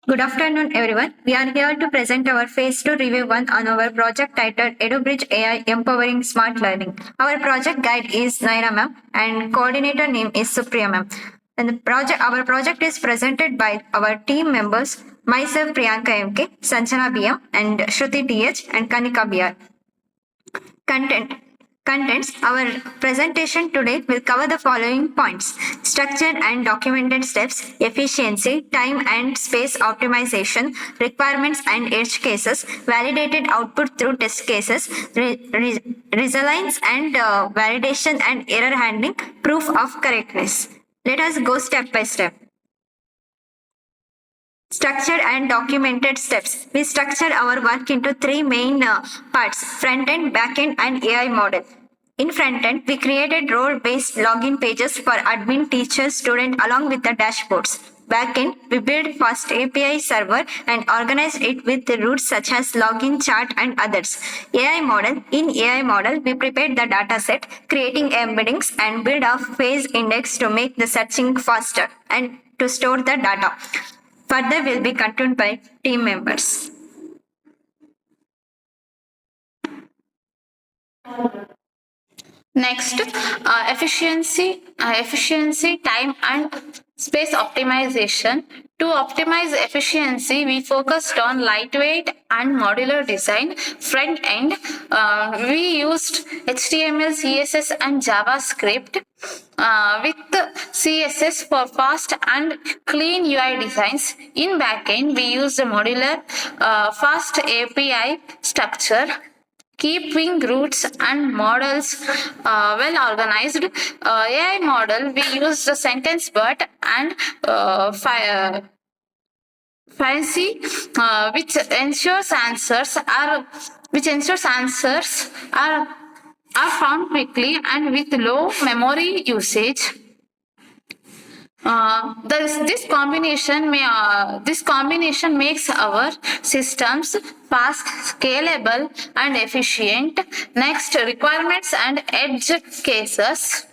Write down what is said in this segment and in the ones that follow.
Good afternoon, everyone. We are here to present our Phase 2 Review 1 on our project titled EduBridge AI Empowering Smart Learning. Our project guide is Naina ma'am and coordinator name is Supriya ma'am. And our project is presented by our team members, myself Priyanka M K, SANJANA BM, and SHRUTI TH and KANNIKA BR. Content. Contents. Our presentation today will cover the following points: structured and documented steps, efficiency, time and space optimization, requirements and edge cases, validated output through test cases, resilience and validation and error handling, proof of correctness. Let us go step by step. Structured and documented steps. We structured our work into three main parts: front end, back end, and AI model. In front end, we created role based login pages for admin, teacher, student, along with the dashboards. Back end, we built fast API server and organized it with the routes such as login, chart, and others. AI model. In AI model, we prepared the dataset, creating embeddings and build a phase index to make the searching faster and to store the data. Further will be continued by team members. Next, efficiency, time and space optimization. To optimize efficiency, we focused on lightweight and modular design. Front end, we used HTML, CSS, and JavaScript with CSS for fast and clean UI designs. In backend, we used a modular, fast API structure, keeping roots and models well organized. AI model, we used the sentence but and fancy, which ensures answers are found quickly and with low memory usage. This combination makes our systems fast, scalable, and efficient. Next, requirements and edge cases.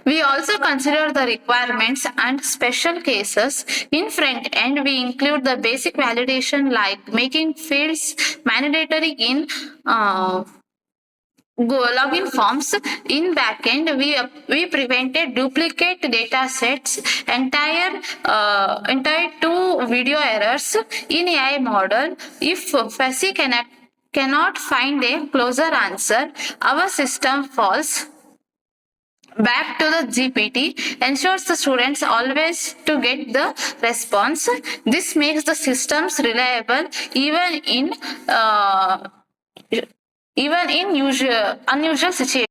We also consider the requirements and special cases. In front end, we include the basic validation like making fields mandatory in login forms. In backend, we prevented duplicate data sets, entire two video errors. In AI model, if FASI cannot find a closer answer, our system falls back to the GPT, ensures the students always to get the response. This makes the systems reliable even in unusual situations.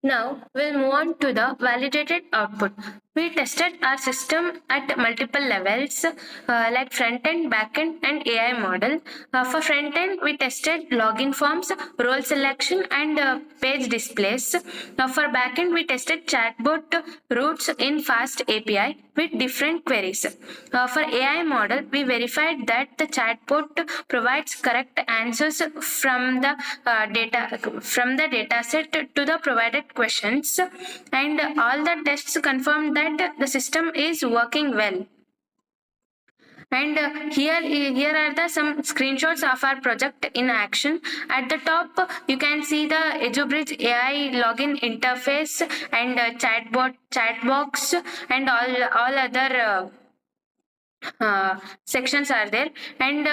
Now we'll move on to the validated output. We tested our system at multiple levels like front end, back end, and AI model. For front end, we tested login forms, role selection, and page displays. For back end, we tested chatbot routes in fast API with different queries. For AI model, we verified that the chatbot provides correct answers from the data set to the provided questions, and all the tests confirmed that the system is working well. And here are some screenshots of our project in action. At the top, you can see the EduBridge AI login interface and chat box, and all other sections are there, and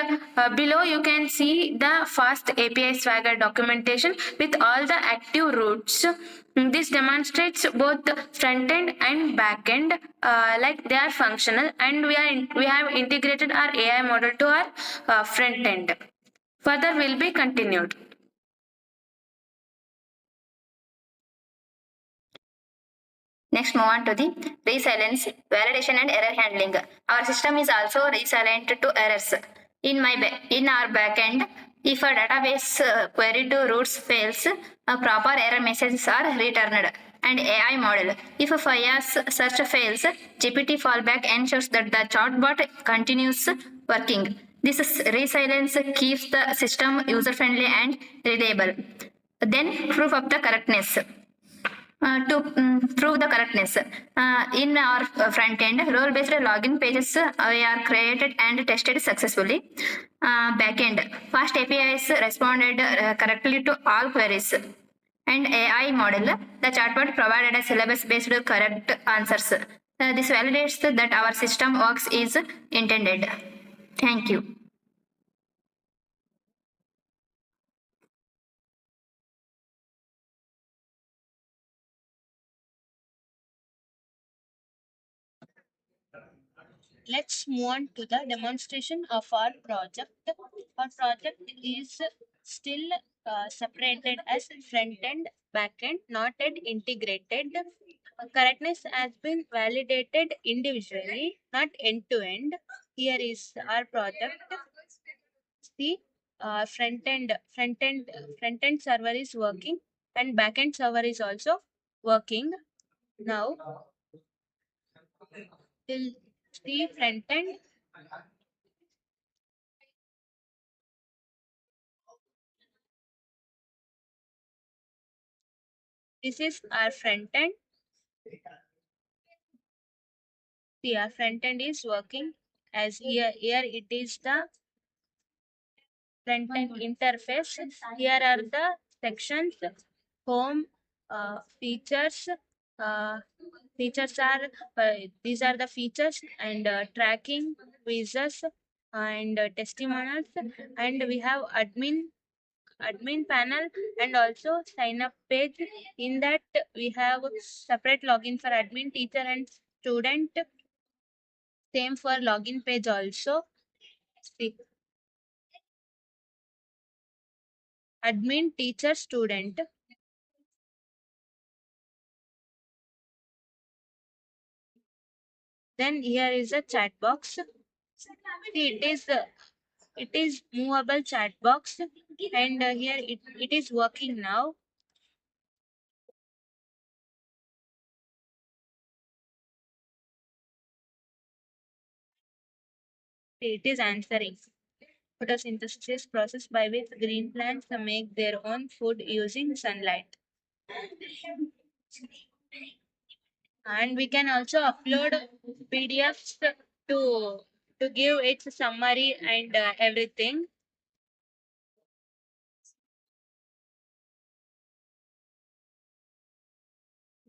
below you can see the fast API Swagger documentation with all the active routes. This demonstrates both front end and back end like they are functional, and we have integrated our AI model to our front end. Further will be continued. Next, move on to the resilience, validation, and error handling. Our system is also resilient to errors. In our backend, if a database query to routes fails, proper error messages are returned. And AI model, if a FIAS search fails, GPT fallback ensures that the chatbot continues working. This resilience keeps the system user-friendly and reliable. Then, proof of the correctness. To prove the correctness. In our front end, role-based login pages are created and tested successfully. Backend, fast APIs responded correctly to all queries. And AI model, the chatbot provided a syllabus-based correct answers. This validates that our system works is intended. Thank you. Let's move on to the demonstration of our project. Our project is still separated as front end, back end, not yet integrated. Correctness has been validated individually, not end to end. Here is our project. See, front end server is working, and back end server is also working. Now, till see front end. This is our front end. See, our front end is working as here it is the front end interface. Here are the sections: home, features. Uh, features are these are the features, and tracking, quizzes, and testimonials, and we have admin panel, and also sign up page. In that we have separate login for admin, teacher, and student. Same for login page also. See, admin, teacher, student. Then here is a chat box. See, it is movable chat box, and here it is working now. It is answering. Photosynthesis process by which green plants make their own food using sunlight. And we can also upload PDFs to give its summary and everything.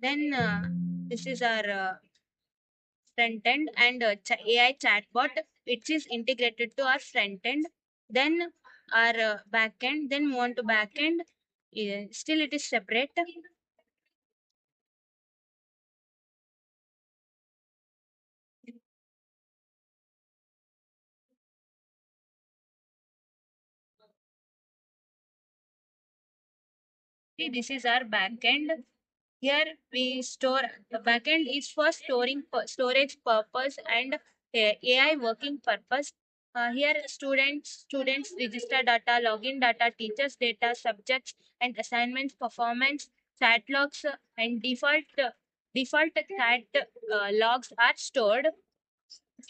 Then this is our front end, and AI chatbot, which is integrated to our front end. Then our back end. Then move on to back end. Still it is separate. See, this is our backend. Here we store, the backend is for storage purpose and AI working purpose. Here students register data, login data, teachers data, subjects and assignments, performance, chat logs, and default chat logs are stored.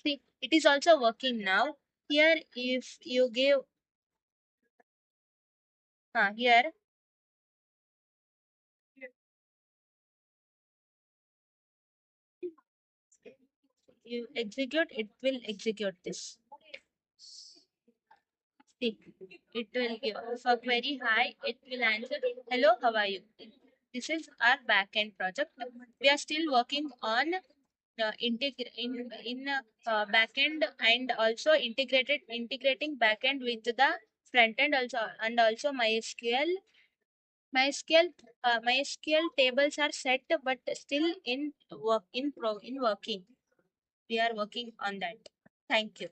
See, it is also working now. Here, if you give here you execute, it will execute this. See, it will give for query hi, it will answer hello, how are you? This is our backend project. We are still working on backend, and also integrating backend with the front end also, and also MySQL tables are set, but still in working. We are working on that. Thank you.